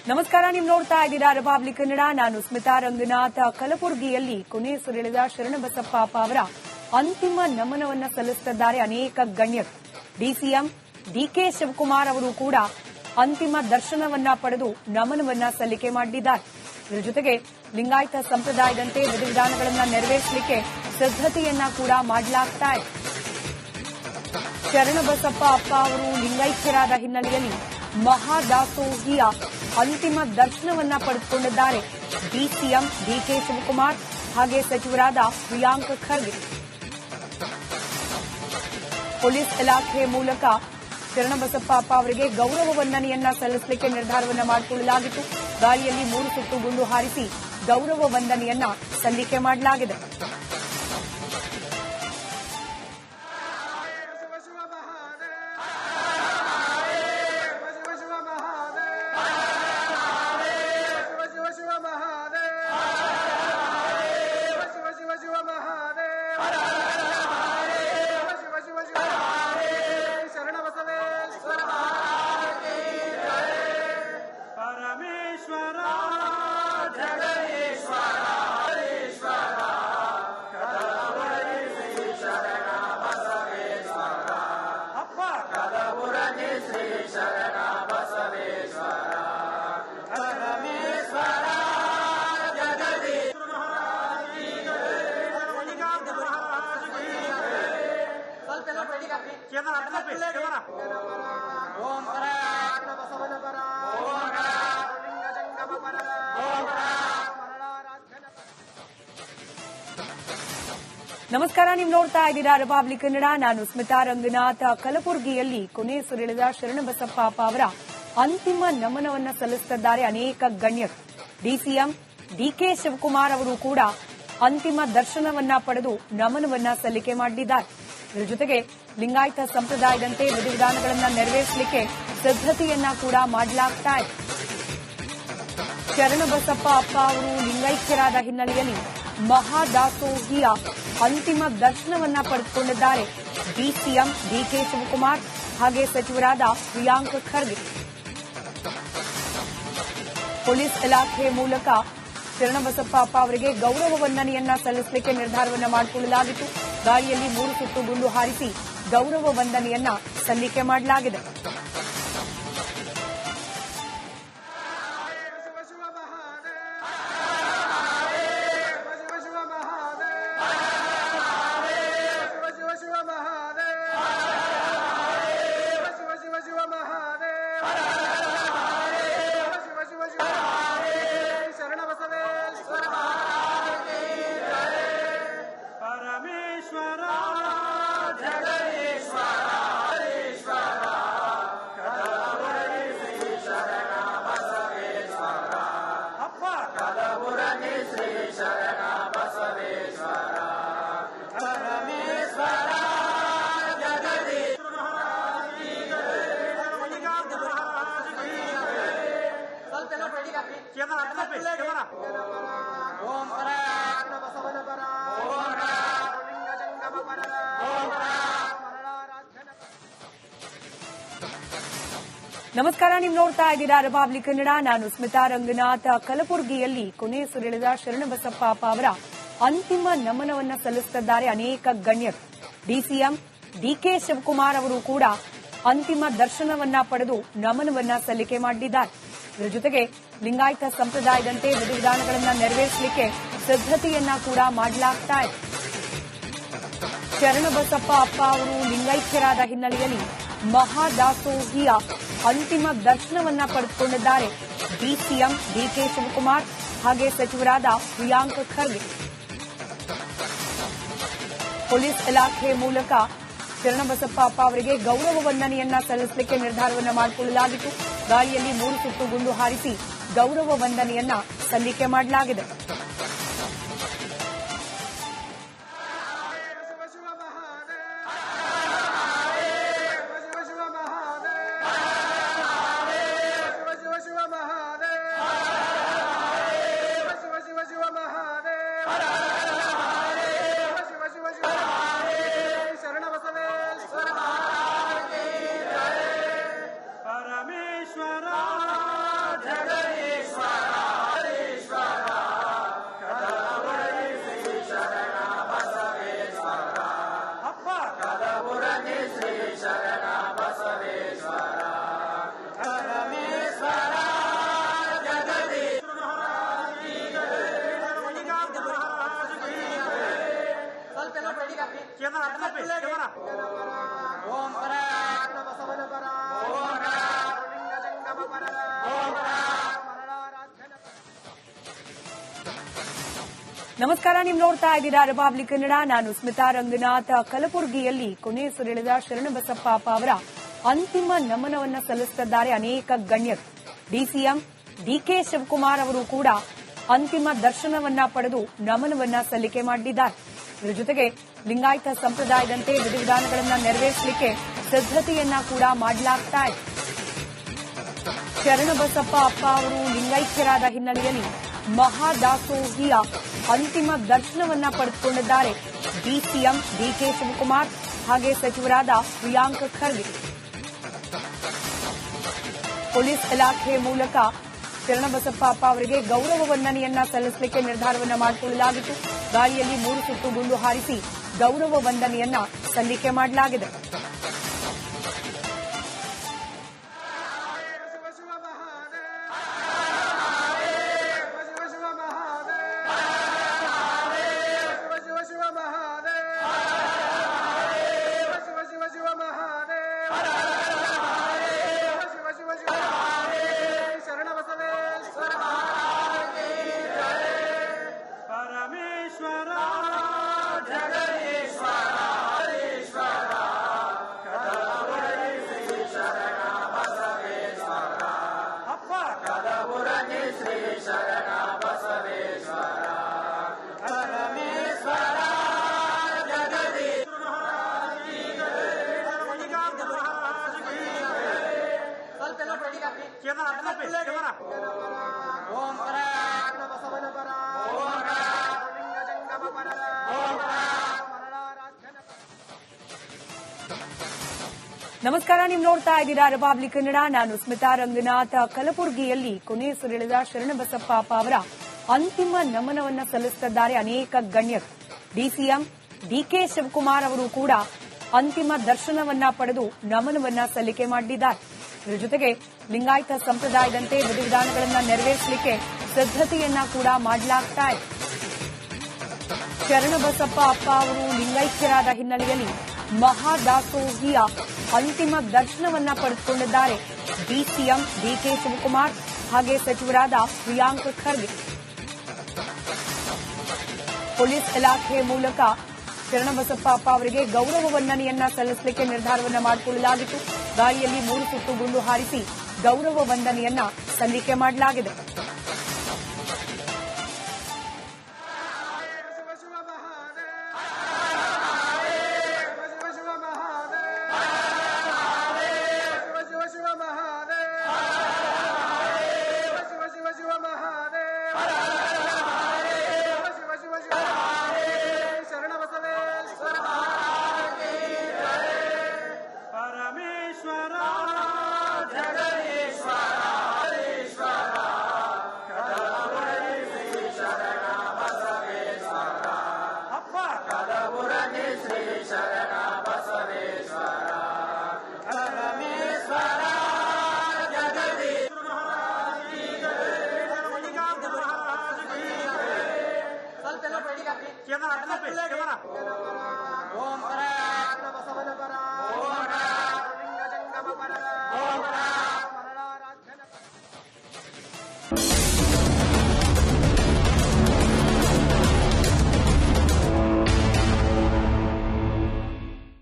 ನಮಸ್ಕಾರ, ನೀವು ನೋಡ್ತಾ ಇದ್ದೀರಾ ರಿಪಬ್ಲಿಕ್ ಕನ್ನಡ. ನಾನು ಸ್ಮಿತಾ ರಂಗನಾಥ್. ಕಲಬುರಗಿಯಲ್ಲಿ ಕೊನೆಯುಸಿರೆಳೆದ ಶರಣಬಸಪ್ಪ ಅಪ್ಪ ಅವರ ಅಂತಿಮ ನಮನವನ್ನ ಸಲ್ಲಿಸುತ್ತಿದ್ದಾರೆ ಅನೇಕ ಗಣ್ಯರು. ಡಿಸಿಎಂ ಡಿಕೆ ಶಿವಕುಮಾರ್ ಅವರು ಕೂಡ ಅಂತಿಮ ದರ್ಶನವನ್ನ ಪಡೆದು ನಮನವನ್ನ ಸಲ್ಲಿಕೆ ಮಾಡಿದ್ದಾರೆ. ಇದರ ಜೊತೆಗೆ ಲಿಂಗಾಯತ ಸಂಪ್ರದಾಯದಂತೆ ವಿಧಿವಿಧಾನಗಳನ್ನು ನೆರವೇರಿಸಲಿಕ್ಕೆ ಸಿದ್ದತೆಯನ್ನ ಕೂಡ ಮಾಡಲಾಗ್ತಾ ಇದೆ. ಶರಣಬಸಪ್ಪ ಅಪ್ಪ ಅವರು ಲಿಂಗೈಕ್ಯರಾದ ಹಿನ್ನೆಲೆಯಲ್ಲಿ ಮಹಾದಾಸೋಹಿಯ ಅಂತಿಮ ದರ್ಶನವನ್ನ ಪಡೆದುಕೊಂಡಿದ್ದಾರೆ ಡಿಸಿಎಂ ಡಿಕೆ ಶಿವಕುಮಾರ್ ಹಾಗೆ ಸಚಿವರಾದ ಪ್ರಿಯಾಂಕ್ ಖರ್ಗೆ. ಪೊಲೀಸ್ ಇಲಾಖೆ ಮೂಲಕ ಶರಣಬಸಪ್ಪ ಅಪ್ಪ ಅವರಿಗೆ ಗೌರವ ವಂದನೆಯನ್ನ ಸಲ್ಲಿಸಲಿಕ್ಕೆ ನಿರ್ಧಾರವನ್ನ ಮಾಡಿಕೊಳ್ಳಲಾಗಿತ್ತು. ಗಾಳಿಯಲ್ಲಿ 3 ಸುತ್ತು ಗುಂಡು ಹಾರಿಸಿ ಗೌರವ ವಂದನೆಯನ್ನ ಸಲ್ಲಿಕೆ ಮಾಡಲಾಗಿದೆ. ನಮಸ್ಕಾರ, ನೀವು ನೋಡ್ತಾ ಇದ್ದೀರಾ ರಿಪಬ್ಲಿಕ್ ಕನ್ನಡ. ನಾನು ಸ್ಮಿತಾ ರಂಗನಾಥ್. ಕಲಬುರಗಿಯಲ್ಲಿ ಕೊನೆಯುಸಿರೆಳೆದ ಶರಣಬಸಪ್ಪ ಅಪ್ಪ ಅವರ ಅಂತಿಮ ನಮನವನ್ನ ಸಲ್ಲಿಸುತ್ತಿದ್ದಾರೆ ಅನೇಕ ಗಣ್ಯರು. ಡಿಸಿಎಂ ಡಿಕೆ ಶಿವಕುಮಾರ್ ಅವರು ಕೂಡ ಅಂತಿಮ ದರ್ಶನವನ್ನ ಪಡೆದು ನಮನವನ್ನ ಸಲ್ಲಿಕೆ ಮಾಡಿದ್ದಾರೆ. ಇದರ ಜೊತೆಗೆ ಲಿಂಗಾಯತ ಸಂಪ್ರದಾಯದಂತೆ ವಿಧಿವಿಧಾನಗಳನ್ನು ನೆರವೇರಿಸಲಿಕ್ಕೆ ಸಿದ್ದತೆಯನ್ನ ಕೂಡ ಮಾಡಲಾಗ್ತಾ ಇದೆ. ಶರಣಬಸಪ್ಪ ಅಪ್ಪ ಅವರು ಲಿಂಗೈಕ್ಯರಾದ ಹಿನ್ನೆಲೆಯಲ್ಲಿ ಮಹಾದಾಸೋಹಿಯ ಅಂತಿಮ ದರ್ಶನವನ್ನ ಪಡೆದುಕೊಂಡಿದ್ದಾರೆ ಡಿಸಿಎಂ ಡಿಕೆ ಶಿವಕುಮಾರ್ ಹಾಗೆ ಸಚಿವರಾದ ಪ್ರಿಯಾಂಕ್ ಖರ್ಗೆ. ಪೊಲೀಸ್ ಇಲಾಖೆ ಮೂಲಕ ಶರಣಬಸಪ್ಪ ಅಪ್ಪ ಅವರಿಗೆ ಗೌರವ ವಂದನೆಯನ್ನ ಸಲ್ಲಿಸಲಿಕ್ಕೆ ನಿರ್ಧಾರವನ್ನ ಮಾಡಿಕೊಳ್ಳಲಾಗಿತ್ತು. ಗಾಳಿಯಲ್ಲಿ 3 ಸುತ್ತು ಗುಂಡು ಹಾರಿಸಿ ಗೌರವ ವಂದನೆಯನ್ನ ಸಲ್ಲಿಕೆ ಮಾಡಲಾಗಿದೆ. ನಮಸ್ಕಾರ, ನೀವು ನೋಡ್ತಾ ಇದ್ದೀರಾ ರಿಪಬ್ಲಿಕ್ ಕನ್ನಡ. ನಾನು ಸ್ಮಿತಾ ರಂಗನಾಥ್. ಕಲಬುರಗಿಯಲ್ಲಿ ಕೊನೆಯುಸಿರೆಳೆದ ಶರಣಬಸಪ್ಪ ಅಪ್ಪ ಅವರ ಅಂತಿಮ ನಮನವನ್ನ ಸಲ್ಲಿಸುತ್ತಿದ್ದಾರೆ ಅನೇಕ ಗಣ್ಯರು. ಡಿಸಿಎಂ ಡಿಕೆ ಶಿವಕುಮಾರ್ ಅವರು ಕೂಡ ಅಂತಿಮ ದರ್ಶನವನ್ನ ಪಡೆದು ನಮನವನ್ನ ಸಲ್ಲಿಕೆ ಮಾಡಿದ್ದಾರೆ. ಇದರ ಜೊತೆಗೆ ಲಿಂಗಾಯತ ಸಂಪ್ರದಾಯದಂತೆ ವಿಧಿವಿಧಾನಗಳನ್ನು ನೆರವೇರಿಸಲಿಕ್ಕೆ ಸಿದ್ದತೆಯನ್ನ ಕೂಡ ಮಾಡಲಾಗ್ತಾ ಇದೆ. ಶರಣಬಸಪ್ಪ ಅಪ್ಪ ಅವರು ಲಿಂಗೈಕ್ಯರಾದ ಹಿನ್ನೆಲೆಯಲ್ಲಿ ಮಹಾದಾಸೋಹಿಯ ಅಂತಿಮ ದರ್ಶನವನ್ನ ಪಡೆದುಕೊಂಡಿದ್ದಾರೆ ಡಿಸಿಎಂ ಡಿಕೆ ಶಿವಕುಮಾರ್ ಹಾಗೆ ಸಚಿವರಾದ ಪ್ರಿಯಾಂಕ್ ಖರ್ಗೆ. ಪೊಲೀಸ್ ಇಲಾಖೆ ಮೂಲಕ ಶರಣಬಸಪ್ಪ ಅಪ್ಪ ಅವರಿಗೆ ಗೌರವ ವಂದನೆಯನ್ನ ಸಲ್ಲಿಸಲಿಕ್ಕೆ ನಿರ್ಧಾರವನ್ನ ಮಾಡಿಕೊಳ್ಳಲಾಗಿತ್ತು. ಗಾಳಿಯಲ್ಲಿ 3 ಸುತ್ತು ಗುಂಡು ಹಾರಿಸಿ ಗೌರವ ವಂದನೆಯನ್ನ ಸಲ್ಲಿಕೆ ಮಾಡಲಾಗಿದೆ. परमेश्वरा जगदीश ನಮಸ್ಕಾರ, ನೀವು ನೋಡ್ತಾ ಇದ್ದೀರಾ ರಿಪಬ್ಲಿಕ್ ಕನ್ನಡ. ನಾನು ಸ್ಮಿತಾ ರಂಗನಾಥ್. ಕಲಬುರಗಿಯಲ್ಲಿ ಕೊನೆಯುಸಿರೆಳೆದ ಶರಣಬಸಪ್ಪ ಅವರ ಅಂತಿಮ ನಮನವನ್ನ ಸಲ್ಲಿಸುತ್ತಿದ್ದಾರೆ ಅನೇಕ ಗಣ್ಯರು. ಡಿಸಿಎಂ ಡಿಕೆ ಶಿವಕುಮಾರ್ ಅವರು ಕೂಡ ಅಂತಿಮ ದರ್ಶನವನ್ನ ಪಡೆದು ನಮನವನ್ನ ಸಲ್ಲಿಕೆ ಮಾಡಿದ್ದಾರೆ. ಇದರ ಜೊತೆಗೆ ಲಿಂಗಾಯತ ಸಂಪ್ರದಾಯದಂತೆ ವಿಧಿವಿಧಾನಗಳನ್ನು ನೆರವೇರಿಸಲಿಕ್ಕೆ ಸಿದ್ದತೆಯನ್ನ ಕೂಡ ಮಾಡಲಾಗ್ತಾ ಇದೆ. ಶರಣಬಸಪ್ಪ ಅವರು ಲಿಂಗೈಕ್ಯರಾದ ಹಿನ್ನೆಲೆಯಲ್ಲಿ ಮಹಾದಾಸೋಹಿಯ ಅಂತಿಮ ದರ್ಶನವನ್ನ ಪಡೆದುಕೊಂಡಿದ್ದಾರೆ ಡಿಸಿಎಂ ಡಿಕೆ ಶಿವಕುಮಾರ್ ಹಾಗೆ ಸಚಿವರಾದ ಪ್ರಿಯಾಂಕ್ ಖರ್ಗೆ. ಪೊಲೀಸ್ ಇಲಾಖೆ ಮೂಲಕ ಶರಣಬಸಪ್ಪ ಅವರಿಗೆ ಗೌರವ ವಂದನೆಯನ್ನ ಸಲ್ಲಿಸಲಿಕ್ಕೆ ನಿರ್ಧಾರವನ್ನ ಮಾಡಿಕೊಳ್ಳಲಾಗಿತ್ತು. ಗಾಳಿಯಲ್ಲಿ 3 ಸುತ್ತು ಗುಂಡು ಹಾರಿಸಿ ಗೌರವ ವಂದನೆಯನ್ನ ಸಲ್ಲಿಕೆ ಮಾಡಲಾಗಿದೆ. ನಮಸ್ಕಾರ, ನೀವು ನೋಡ್ತಾ ಇದ್ದೀರಾ ರಿಪಬ್ಲಿಕ್ ಕನ್ನಡ. ನಾನು ಸ್ಮಿತಾ ರಂಗನಾಥ್. ಕಲಬುರಗಿಯಲ್ಲಿ ಕೊನೆಯುಸಿರೆಳೆದ ಶರಣಬಸಪ್ಪ ಅವರ ಅಂತಿಮ ನಮನವನ್ನ ಸಲ್ಲಿಸುತ್ತಿದ್ದಾರೆ ಅನೇಕ ಗಣ್ಯರು. ಡಿಸಿಎಂ ಡಿಕೆ ಶಿವಕುಮಾರ್ ಅವರು ಕೂಡ ಅಂತಿಮ ದರ್ಶನವನ್ನ ಪಡೆದು ನಮನವನ್ನ ಸಲ್ಲಿಕೆ ಮಾಡಿದ್ದಾರೆ. ಇದರ ಜೊತೆಗೆ ಲಿಂಗಾಯತ ಸಂಪ್ರದಾಯದಂತೆ ವಿಧಿವಿಧಾನಗಳನ್ನು ನೆರವೇರಿಸಲಿಕ್ಕೆ ಸಿದ್ದತೆಯನ್ನ ಕೂಡ ಮಾಡಲಾಗ್ತಾ ಇದೆ. ಶರಣಬಸಪ್ಪ ಅವರು ಲಿಂಗೈಕ್ಯರಾದ ಹಿನ್ನೆಲೆಯಲ್ಲಿ ಮಹಾದಾಸೋಹಿಯ ಅಂತಿಮ ದರ್ಶನವನ್ನ ಪಡೆದುಕೊಂಡಿದ್ದಾರೆ ಡಿಸಿಎಂ ಡಿಕೆ ಶಿವಕುಮಾರ್ ಹಾಗೆ ಸಚಿವರಾದ ಪ್ರಿಯಾಂಕ್ ಖರ್ಗೆ. ಪೊಲೀಸ್ ಇಲಾಖೆ ಮೂಲಕ ಶರಣಬಸಪ್ಪ ಅವರಿಗೆ ಗೌರವ ವಂದನೆಯನ್ನ ಸಲ್ಲಿಸಲಿಕ್ಕೆ ನಿರ್ಧಾರವನ್ನ ಮಾಡಿಕೊಳ್ಳಲಾಗಿತ್ತು. ಗಾಳಿಯಲ್ಲಿ 3 ಸುತ್ತು ಗುಂಡು ಹಾರಿಸಿ ಗೌರವ ವಂದನೆಯನ್ನ ಸಲ್ಲಿಕೆ ಮಾಡಲಾಗಿದೆ. ಓಂ